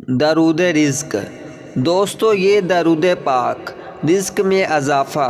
दरूद रिज़्क़। दोस्तों, ये दरूद पाक रिज़्क़ में इज़ाफ़ा,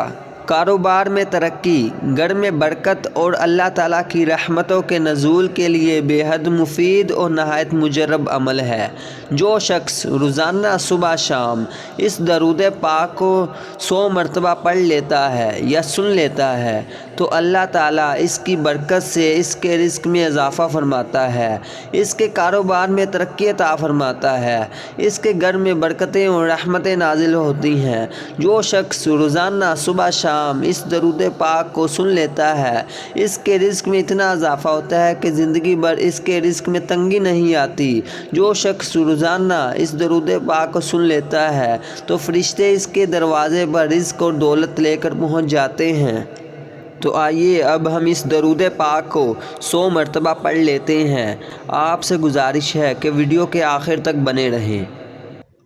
कारोबार में तरक्की, घर में बरकत और अल्लाह ताला की रहमतों के नज़ूल के लिए बेहद मुफीद और नहायत मुजर्रब अमल है। जो शख्स रोज़ाना सुबह शाम इस दरूद पाक को 100 मरतबा पढ़ लेता है या सुन लेता है तो अल्लाह ताला इसकी बरकत से इसके रिज़्क़ में इज़ाफ़ा फरमाता है, इसके कारोबार में तरक्की अता फरमाता है, इसके घर में बरकतें और रहमतें नाजिल होती हैं। जो शख्स रोज़ाना सुबह शाम इस दरूद पाक को सुन लेता है, इसके रिज़्क़ में इतना इज़ाफ़ा होता है कि ज़िंदगी भर इसके रिज़्क़ में तंगी नहीं आती। जो शख्स रोज़ाना इस दरूद पाक को सुन लेता है तो फरिश्ते इसके दरवाज़े पर रिज़्क़ और दौलत लेकर पहुँच जाते हैं। तो आइए अब हम इस दरूद पाक को 100 मरतबा पढ़ लेते हैं। आपसे गुजारिश है कि वीडियो के आखिर तक बने रहें।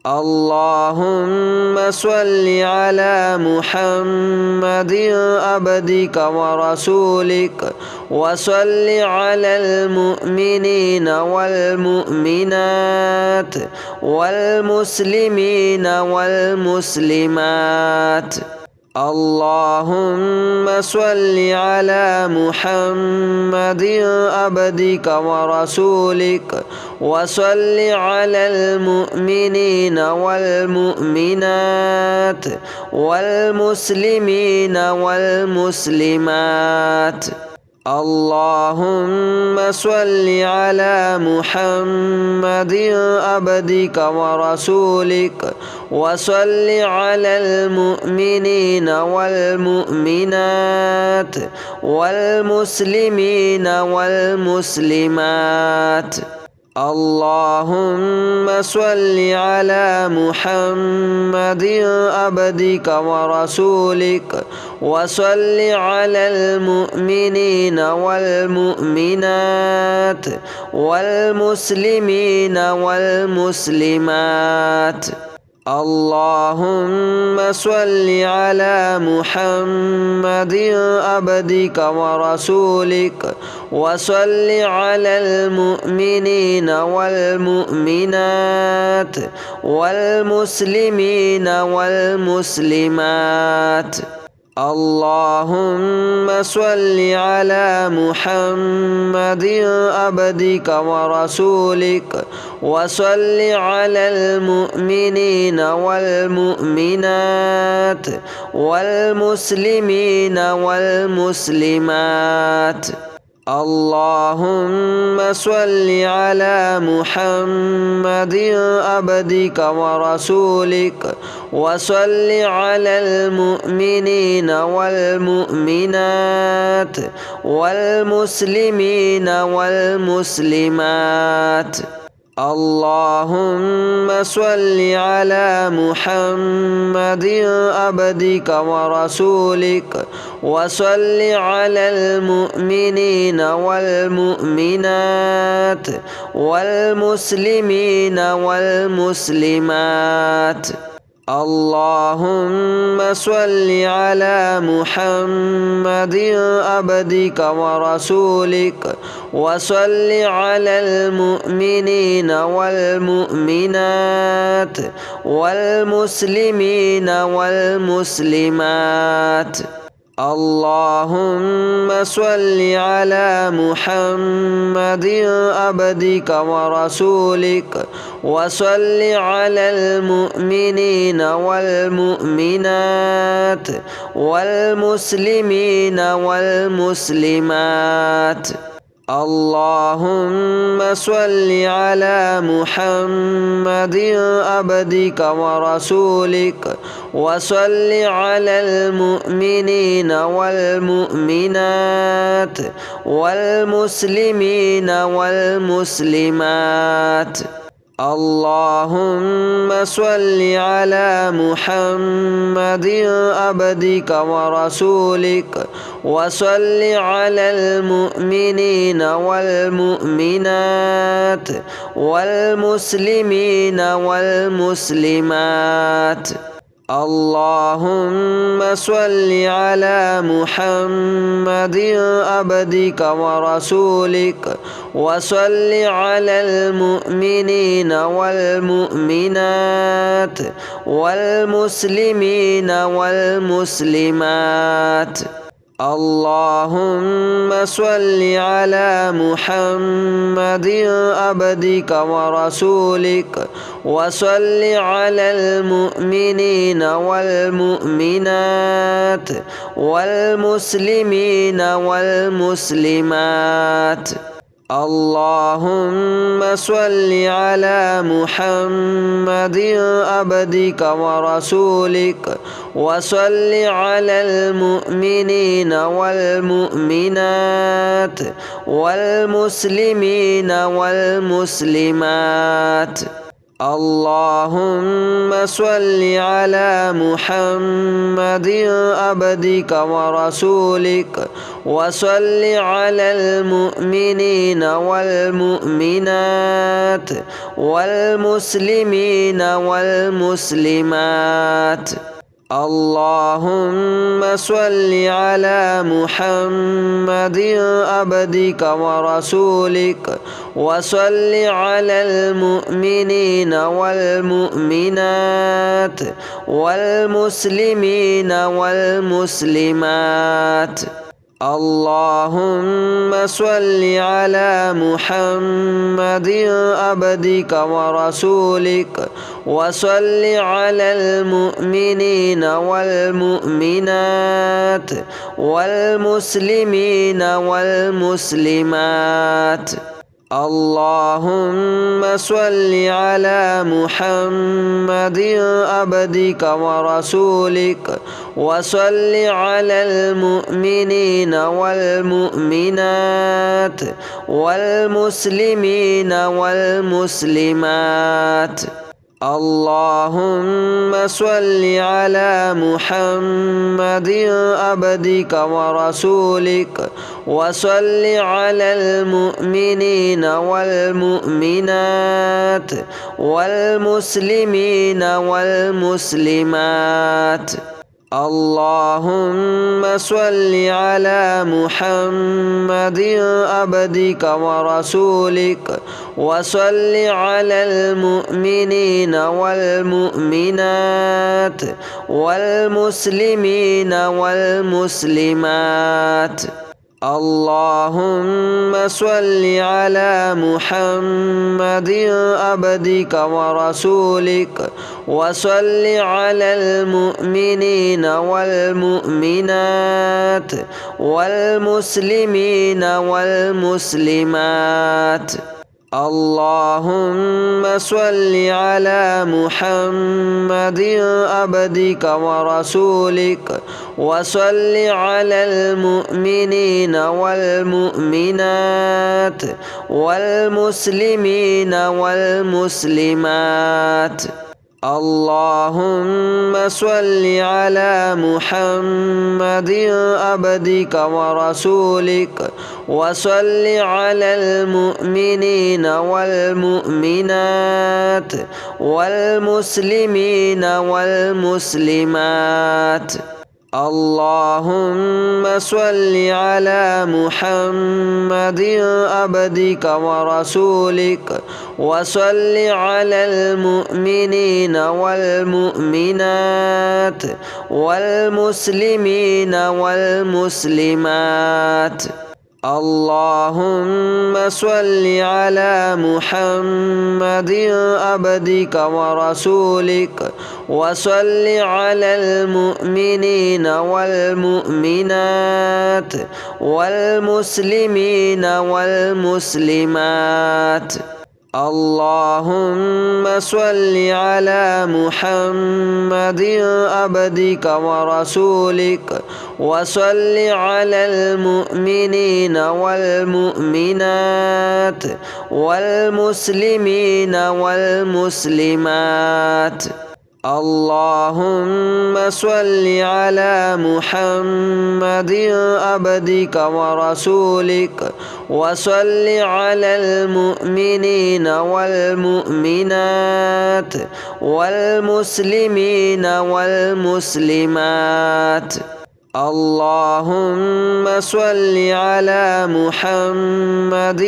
अल्लाहुम्मा सल्लि अला मुहम्मदिन अब्दिका व रसूलिक व सल्लि अलल मुमिनीन वल मुमिनात वल मुस्लिमीन वल मुस्लिमात। अल्लाहुम्मा सल्लि अला मुहम्मदिन अब्दिका व रसूलिक व सल्लि अलल मुमिनीन वल मुमिनात वल मुस्लिमीन वल मुस्लिमात। अल्लाहुम्मा सल्लि अला मुहम्मदिन अब्दिका व रसूलिक व सल्लि अलल मुमिनीन वल मुमिनात वल मुस्लिमीन वल मुस्लिमात। अल्लाहुम्मा सल्लि अला मुहम्मदिन अब्दिका व रसूलिक व सल्लि अलल मुमिनीन वल मुमिनात वल मुस्लिमीन वल मुस्लिमात। अल्लाहुम्मा सल्लि अला मुहम्मदिन अब्दिका व रसूलिक व सल्लि अलल मुमिनीन वल मुमिनात वल मुस्लिमीन वल मुस्लिमात। अल्लाहुम्मा सल्लि अला मुहम्मदिन अब्दिका व रसूलिक व सल्लि अलल मुमिनीन वल मुमिनात वल मुस्लिमीन वल मुस्लिमात। अल्लाहुम्मा सल्लि अला मुहम्मदिन अब्दिका व रसूलिक व सल्लि अलल मुमिनीन वल मुमिनात वल मुस्लिमीन वल मुस्लिमात। अल्लाहुम्मा सल्लि अला मुहम्मदिन अब्दिका व रसूलिक व सल्लि अलल मुमिनीन वल मुमिनात वल मुस्लिमीन वल मुस्लिमात। अल्लाहुम्मा सल्लि अला मुहम्मदिन अब्दिका व रसूलिक व सल्लि अलल मुमिनीन वल मुमिनात वल मुस्लिमीन वल मुस्लिमात। अल्लाहुम्मा सल्लि अला मुहम्मदिन अब्दिका व रसूलिक व सल्लि अलल मुमिनीन वल मुमिनात वल मुस्लिमीन वल मुस्लिमात। अल्लाहुम्मा सल्लि अला मुहम्मदिन अब्दिका व रसूलिक व सल्लि अलल मुमिनीन वल मुमिनात वल मुस्लिमीन वल मुस्लिमात। अल्लाहुम्मा सल्लि अला मुहम्मदिन अब्दिका व रसूलिक व सल्लि अलल मुमिनीन वल मुमिनात वल मुस्लिमीन वल मुस्लिमात। اللهم صل على محمد عبدك ورسولك وصل على المؤمنين والمؤمنات والمسلمين والمسلمات. اللهم صل على محمد عبدك ورسولك وصل على المؤمنين والمؤمنات والمسلمين والمسلمات. اللهم صل على محمد عبدك ورسولك وصل على المؤمنين والمؤمنات والمسلمين والمسلمات. اللهم صل على محمد عبدك ورسولك وصل على المؤمنين والمؤمنات والمسلمين والمسلمات. اللهم صل على محمد عبدك ورسولك وصل على المؤمنين والمؤمنات والمسلمين والمسلمات. اللهم صل على محمد عبدك ورسولك وصل على المؤمنين والمؤمنات والمسلمين والمسلمات. اللهم صل على محمد عبدك ورسولك وصل على المؤمنين والمؤمنات والمسلمين والمسلمات. اللهم صل على محمد عبدك ورسولك وصل على المؤمنين والمؤمنات والمسلمين والمسلمات. اللهم صل على محمد عبدك ورسولك وصل على المؤمنين والمؤمنات والمسلمين والمسلمات. اللهم صل على محمد عبدك ورسولك وصل على المؤمنين والمؤمنات والمسلمين والمسلمات. اللهم صل على محمد عبدك ورسولك وصل على المؤمنين والمؤمنات والمسلمين والمسلمات. اللهم صل على محمد عبدك ورسولك وصل على المؤمنين والمؤمنات والمسلمين والمسلمات. اللهم صل على محمد عبدك ورسولك وصل على المؤمنين والمؤمنات والمسلمين والمسلمات. اللهم صل على محمد عبدك ورسولك وصل على المؤمنين والمؤمنات والمسلمين والمسلمات. اللهم صل على محمد عبدك ورسولك وصل على المؤمنين والمؤمنات والمسلمين والمسلمات. اللهم صل على محمد عبدك ورسولك وصل على المؤمنين والمؤمنات والمسلمين والمسلمات. اللهم صل على محمد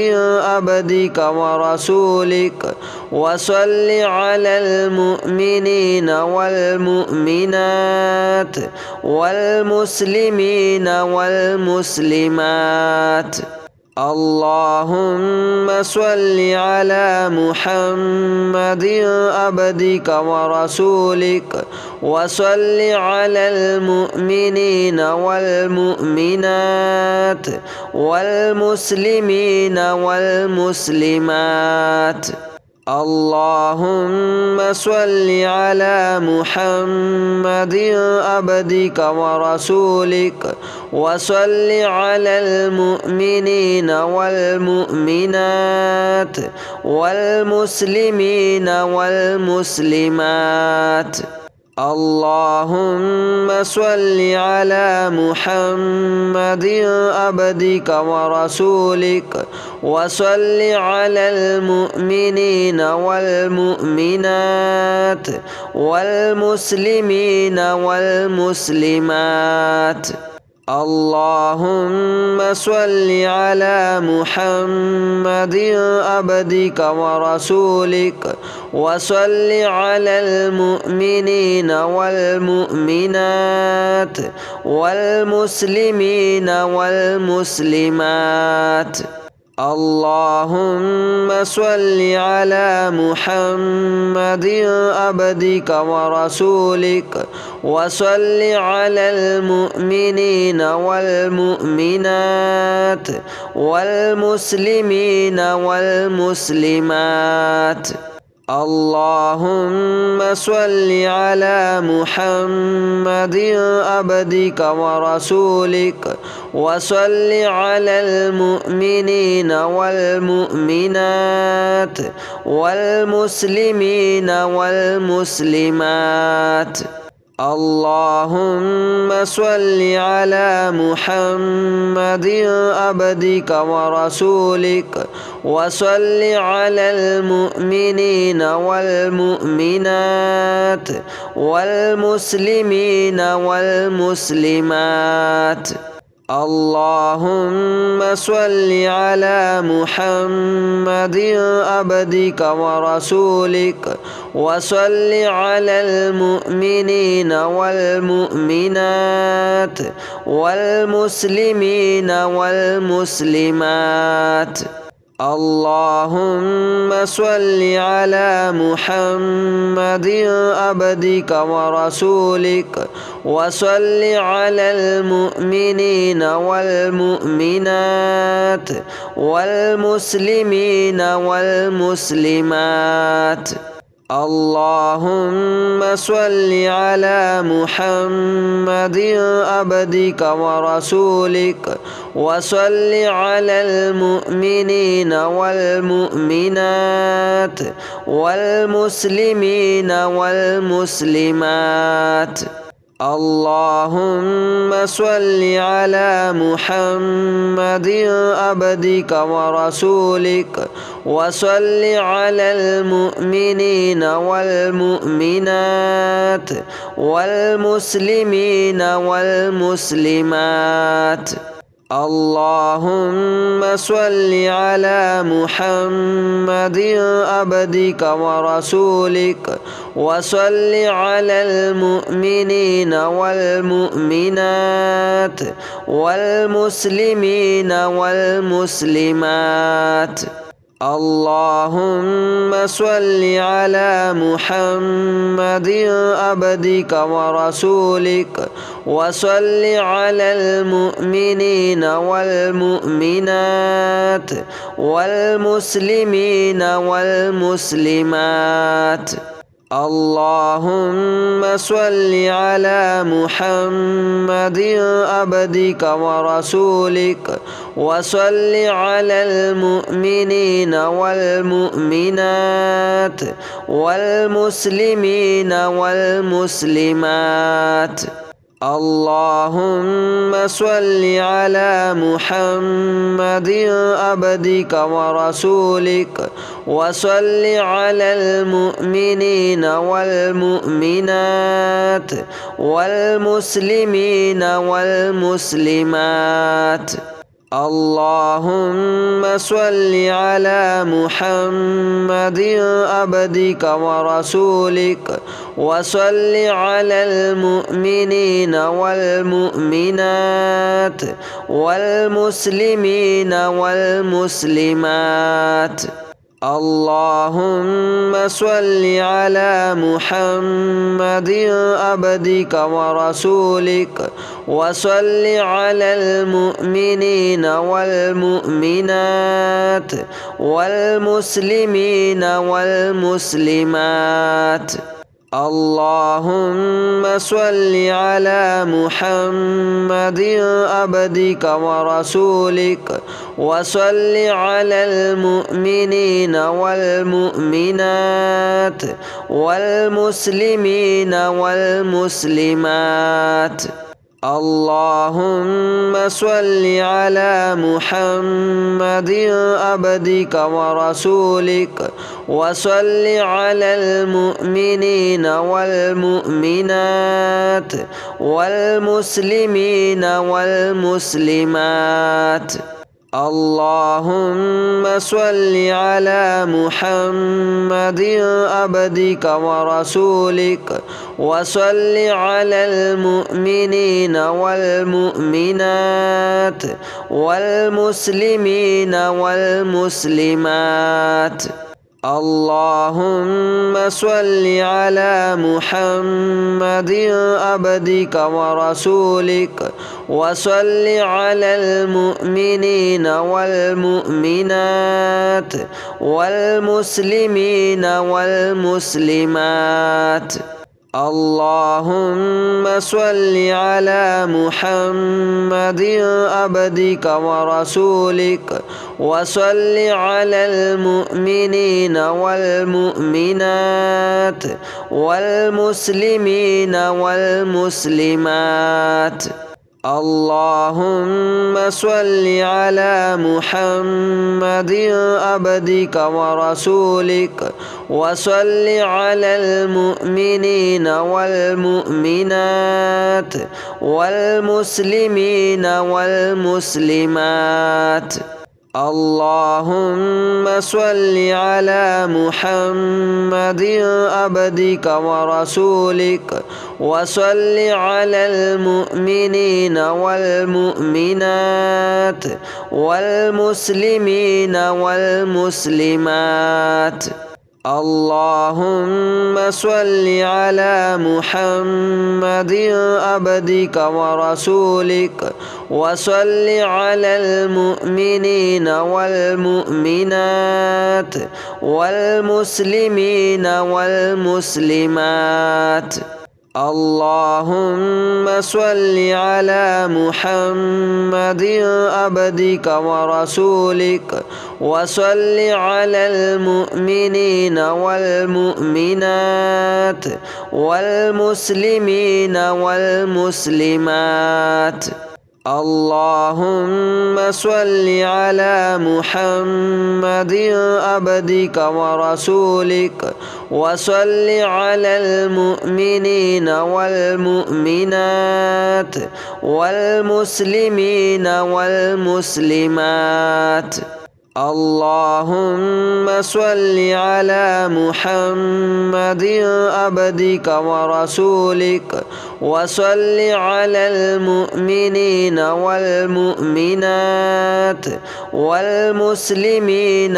عبدك ورسولك وصل على المؤمنين والمؤمنات والمسلمين والمسلمات. اللهم صل على محمد عبدك ورسولك وصل على المؤمنين والمؤمنات والمسلمين والمسلمات. اللهم صل على محمد عبدك ورسولك وصل على المؤمنين والمؤمنات والمسلمين والمسلمات. اللهم صل على محمد عبدك ورسولك وصل على المؤمنين والمؤمنات والمسلمين والمسلمات. اللهم صل على محمد عبدك ورسولك وصل على المؤمنين والمؤمنات والمسلمين والمسلمات. اللهم صل على محمد عبدك ورسولك وصل على المؤمنين والمؤمنات والمسلمين والمسلمات. اللهم صل على محمد عبدك ورسولك وصل على المؤمنين والمؤمنات والمسلمين والمسلمات. اللهم صل على محمد عبدك ورسولك وصل على المؤمنين والمؤمنات والمسلمين والمسلمات. اللهم صل على محمد عبدك ورسولك وصل على المؤمنين والمؤمنات والمسلمين والمسلمات. اللهم صل على محمد عبدك ورسولك وصل على المؤمنين والمؤمنات والمسلمين والمسلمات. اللهم صل على محمد عبدك ورسولك وصل على المؤمنين والمؤمنات والمسلمين والمسلمات. اللهم صل على محمد عبدك ورسولك وصل على المؤمنين والمؤمنات والمسلمين والمسلمات. اللهم صل على محمد عبدك ورسولك وصل على المؤمنين والمؤمنات والمسلمين والمسلمات. اللهم صل على محمد عبدك ورسولك وصل على المؤمنين والمؤمنات والمسلمين والمسلمات. اللهم صل على محمد عبدك ورسولك وصل على المؤمنين والمؤمنات والمسلمين والمسلمات. اللهم صل على محمد عبدك ورسولك وصل على المؤمنين والمؤمنات والمسلمين والمسلمات. اللهم صل على محمد عبدك ورسولك وصل على المؤمنين والمؤمنات والمسلمين والمسلمات. اللهم صل على محمد عبدك ورسولك وصل على المؤمنين والمؤمنات والمسلمين والمسلمات. اللهم صل على محمد عبدك ورسولك وصل على المؤمنين والمؤمنات والمسلمين والمسلمات. اللهم صل على محمد عبدك ورسولك وصل على المؤمنين والمؤمنات والمسلمين والمسلمات. اللهم صل على محمد عبدك ورسولك وصل على المؤمنين والمؤمنات والمسلمين والمسلمات. اللهم صل على محمد عبدك ورسولك وصل على المؤمنين والمؤمنات والمسلمين والمسلمات. اللهم صل على محمد عبدك ورسولك وصل على المؤمنين والمؤمنات والمسلمين والمسلمات. اللهم صل على محمد عبدك ورسولك وصل على المؤمنين والمؤمنات والمسلمين والمسلمات. اللهم صل على محمد عبدك ورسولك وصل على المؤمنين والمؤمنات والمسلمين والمسلمات. اللهم صل على محمد عبدك ورسولك وصل على المؤمنين والمؤمنات والمسلمين والمسلمات. اللهم صل على محمد عبدك ورسولك وصل على المؤمنين والمؤمنات والمسلمين والمسلمات. اللهم صل على محمد عبدك ورسولك وصل على المؤمنين والمؤمنات والمسلمين والمسلمات. اللهم صل على محمد عبدك ورسولك وصل على المؤمنين والمؤمنات والمسلمين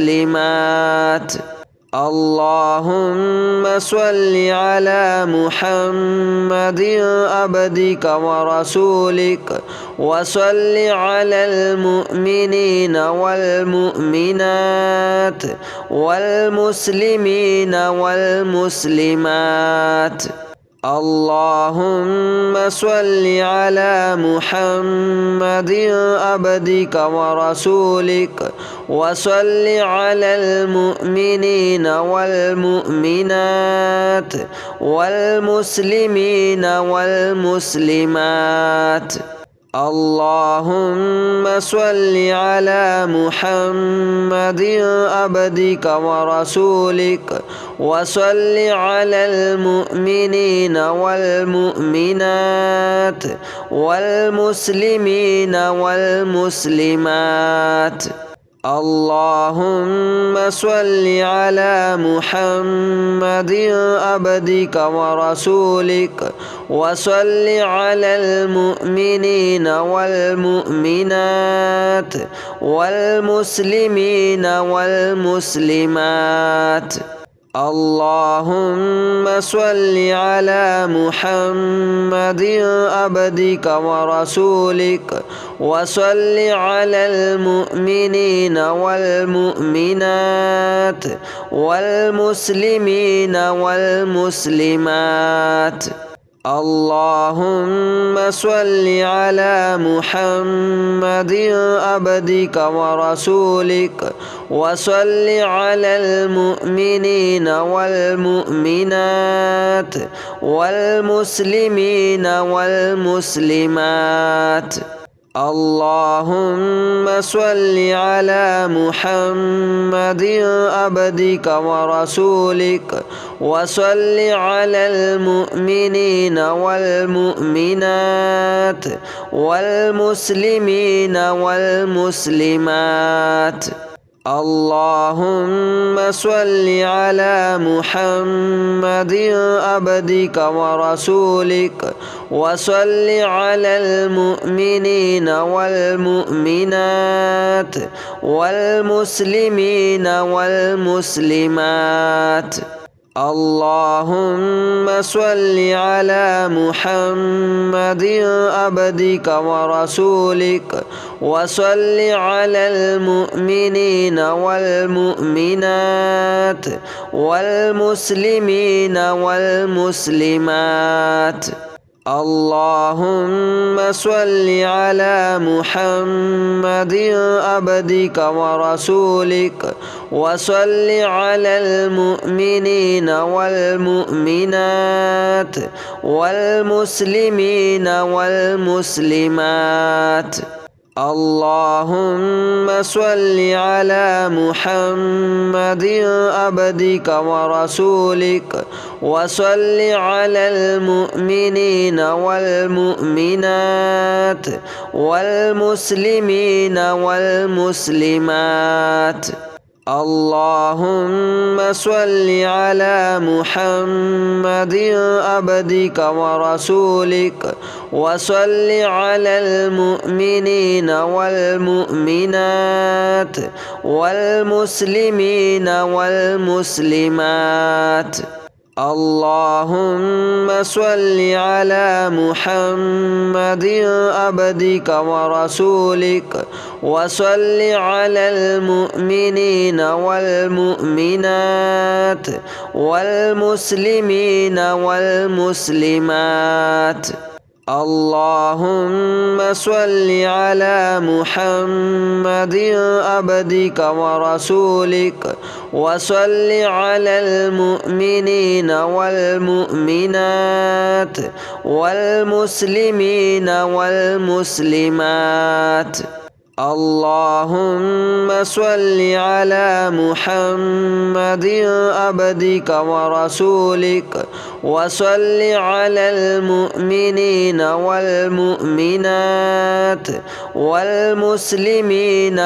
والمسلمات. اللهم صل على محمد عبدك ورسولك وصل على المؤمنين والمؤمنات والمسلمين والمسلمات. اللهم صل على محمد عبدك ورسولك وصل على المؤمنين والمؤمنات والمسلمين والمسلمات. اللهم صل على محمد عبدك ورسولك وصل على المؤمنين والمؤمنات والمسلمين والمسلمات. اللهم صل على محمد عبدك ورسولك وصل على المؤمنين والمؤمنات والمسلمين والمسلمات. اللهم صل على محمد عبدك ورسولك وصل على المؤمنين والمؤمنات والمسلمين والمسلمات. اللهم صل على محمد عبدك ورسولك وصل على المؤمنين والمؤمنات والمسلمين والمسلمات. اللهم صل على محمد عبدك ورسولك وصل على المؤمنين والمؤمنات والمسلمين والمسلمات. اللهم صل على محمد عبدك ورسولك وصل على المؤمنين والمؤمنات والمسلمين والمسلمات. اللهم صل على محمد عبدك ورسولك وصل على المؤمنين والمؤمنات والمسلمين والمسلمات. اللهم صل على محمد عبدك ورسولك وصل على المؤمنين والمؤمنات والمسلمين والمسلمات. اللهم صل على محمد عبدك ورسولك وصل على المؤمنين والمؤمنات والمسلمين والمسلمات. اللهم صل على محمد عبدك ورسولك وصل على المؤمنين والمؤمنات والمسلمين والمسلمات. اللهم صل على محمد عبدك ورسولك وصل على المؤمنين والمؤمنات والمسلمين والمسلمات. اللهم صل على محمد عبدك ورسولك وصل على المؤمنين والمؤمنات والمسلمين والمسلمات. اللهم صل على محمد عبدك ورسولك وصل على المؤمنين والمؤمنات والمسلمين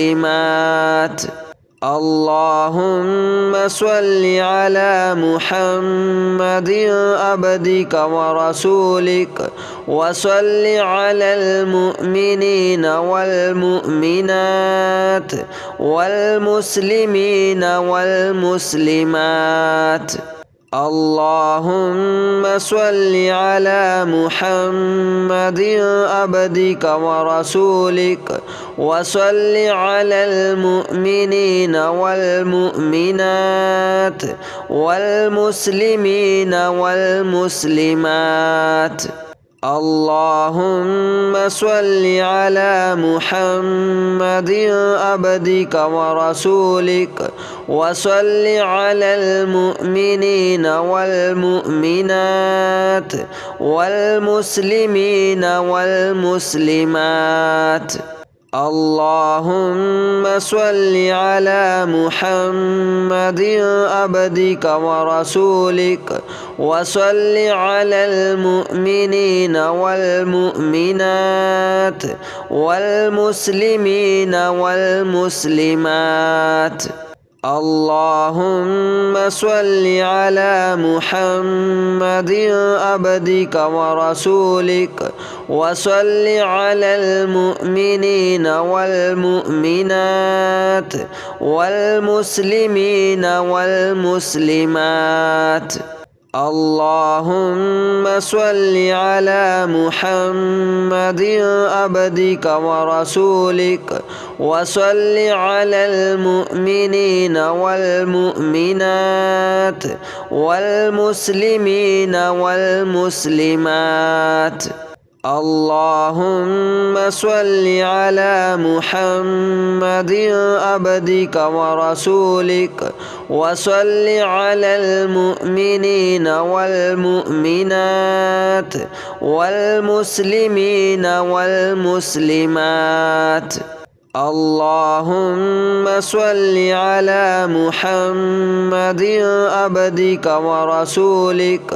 والمسلمات. اللهم صل على محمد عبدك ورسولك وصل على المؤمنين والمؤمنات والمسلمين والمسلمات. اللهم صل على محمد عبدك ورسولك وصل على المؤمنين والمؤمنات والمسلمين والمسلمات. اللهم صل على محمد عبدك ورسولك وصل على المؤمنين والمؤمنات والمسلمين والمسلمات. اللهم صل على محمد عبدك ورسولك وصل على المؤمنين والمؤمنات والمسلمين والمسلمات. اللهم صل على محمد عبدك ورسولك وصل على المؤمنين والمؤمنات والمسلمين والمسلمات. اللهم صل على محمد عبدك ورسولك وصل على المؤمنين والمؤمنات والمسلمين والمسلمات. اللهم صل على محمد عبدك ورسولك وصل على المؤمنين والمؤمنات والمسلمين والمسلمات. اللهم صل على محمد عبدك ورسولك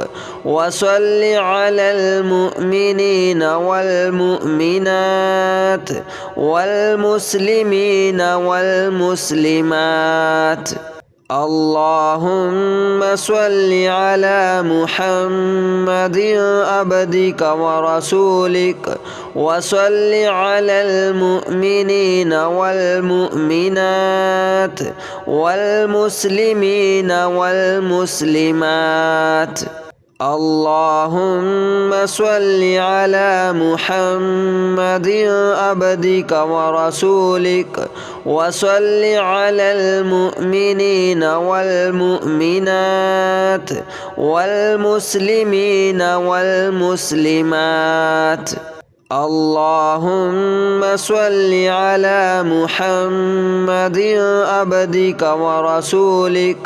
وصل على المؤمنين والمؤمنات والمسلمين والمسلمات. اللهم صل على محمد عبدك ورسولك وصل على المؤمنين والمؤمنات والمسلمين والمسلمات. اللهم صل على محمد عبدك ورسولك وصل على المؤمنين والمؤمنات والمسلمين والمسلمات. اللهم صل على محمد عبدك ورسولك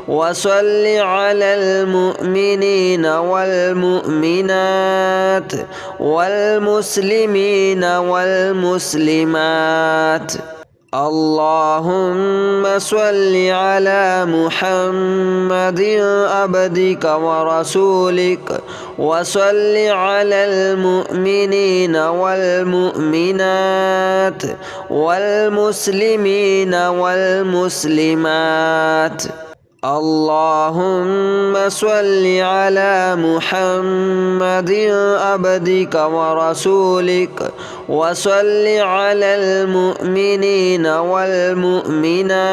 وصل على المؤمنين والمؤمنات والمسلمين والمسلمات. اللهم صل على محمد عبدك ورسولك وصل على المؤمنين والمؤمنات والمسلمين والمسلمات. اللهم صل على محمد عبدك ورسولك وصل على المؤمنين والمؤمنات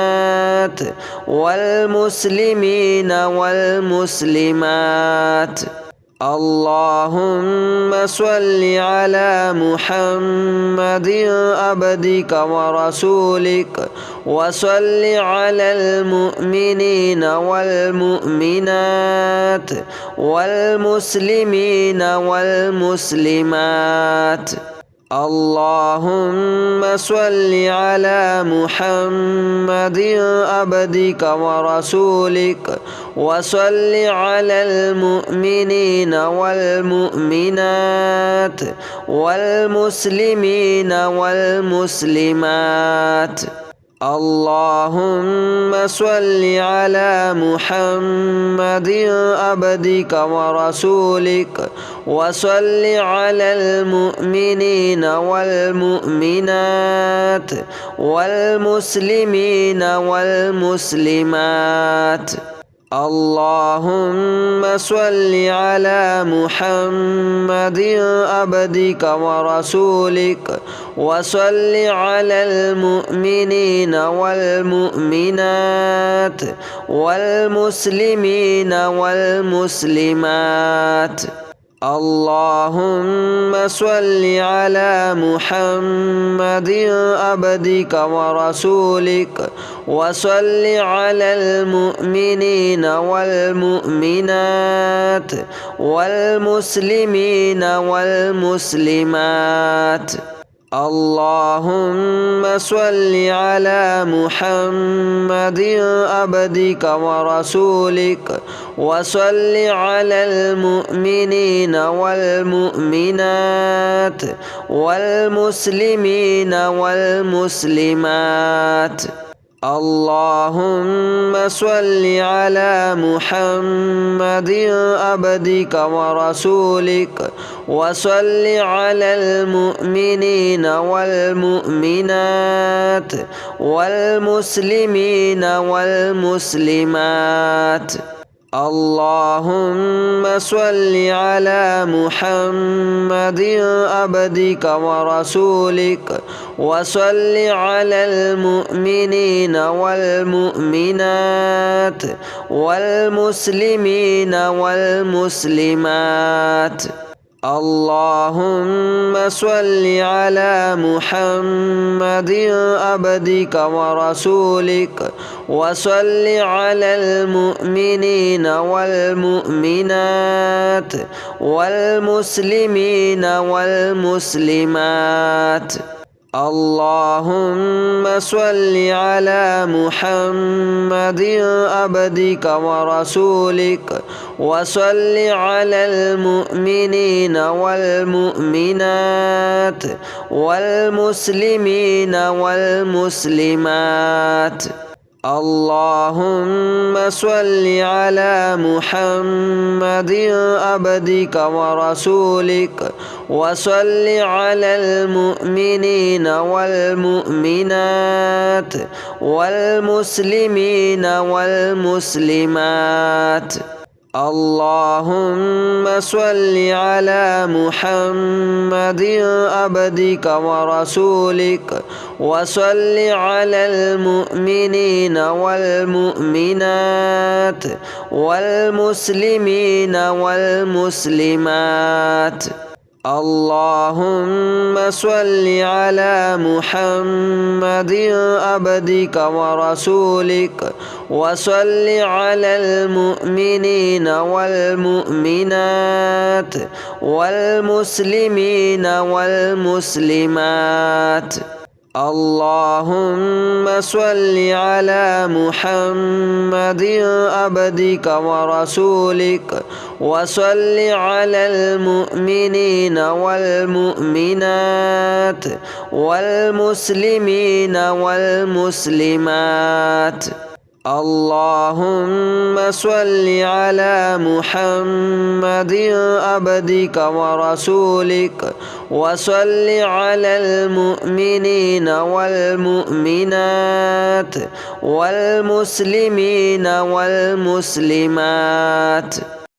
والمسلمين والمسلمات. اللهم صل على محمد عبدك ورسولك وصل على المؤمنين والمؤمنات والمسلمين والمسلمات. اللهم صل على محمد عبدك ورسولك وصل على المؤمنين والمؤمنات والمسلمين والمسلمات. اللهم صل على محمد عبدك ورسولك وصل على المؤمنين والمؤمنات والمسلمين والمسلمات. اللهم صل على محمد عبدك ورسولك وصل على المؤمنين والمؤمنات والمسلمين والمسلمات. اللهم صل على محمد عبدك ورسولك وصل على المؤمنين والمؤمنات والمسلمين والمسلمات. اللهم صل على محمد عبدك ورسولك وصل على المؤمنين والمؤمنات والمسلمين والمسلمات. اللهم صل على محمد عبدك ورسولك وصل على المؤمنين والمؤمنات والمسلمين والمسلمات. اللهم صل على محمد عبدك ورسولك وصل على المؤمنين والمؤمنات والمسلمين والمسلمات. اللهم صل على محمد عبدك ورسولك وصل على المؤمنين والمؤمنات والمسلمين والمسلمات. اللهم صل على محمد عبدك ورسولك وصل على المؤمنين والمؤمنات والمسلمين والمسلمات. اللهم صل على محمد عبدك ورسولك وصل على المؤمنين والمؤمنات والمسلمين والمسلمات. اللهم صل على محمد عبدك ورسولك وصل على المؤمنين والمؤمنات والمسلمين والمسلمات. اللهم صل على محمد عبدك ورسولك وصل على المؤمنين والمؤمنات والمسلمين والمسلمات. اللهم صل على محمد عبدك ورسولك وصل على المؤمنين والمؤمنات والمسلمين والمسلمات. اللهم صل على محمد عبدك ورسولك وصل على المؤمنين والمؤمنات والمسلمين والمسلمات.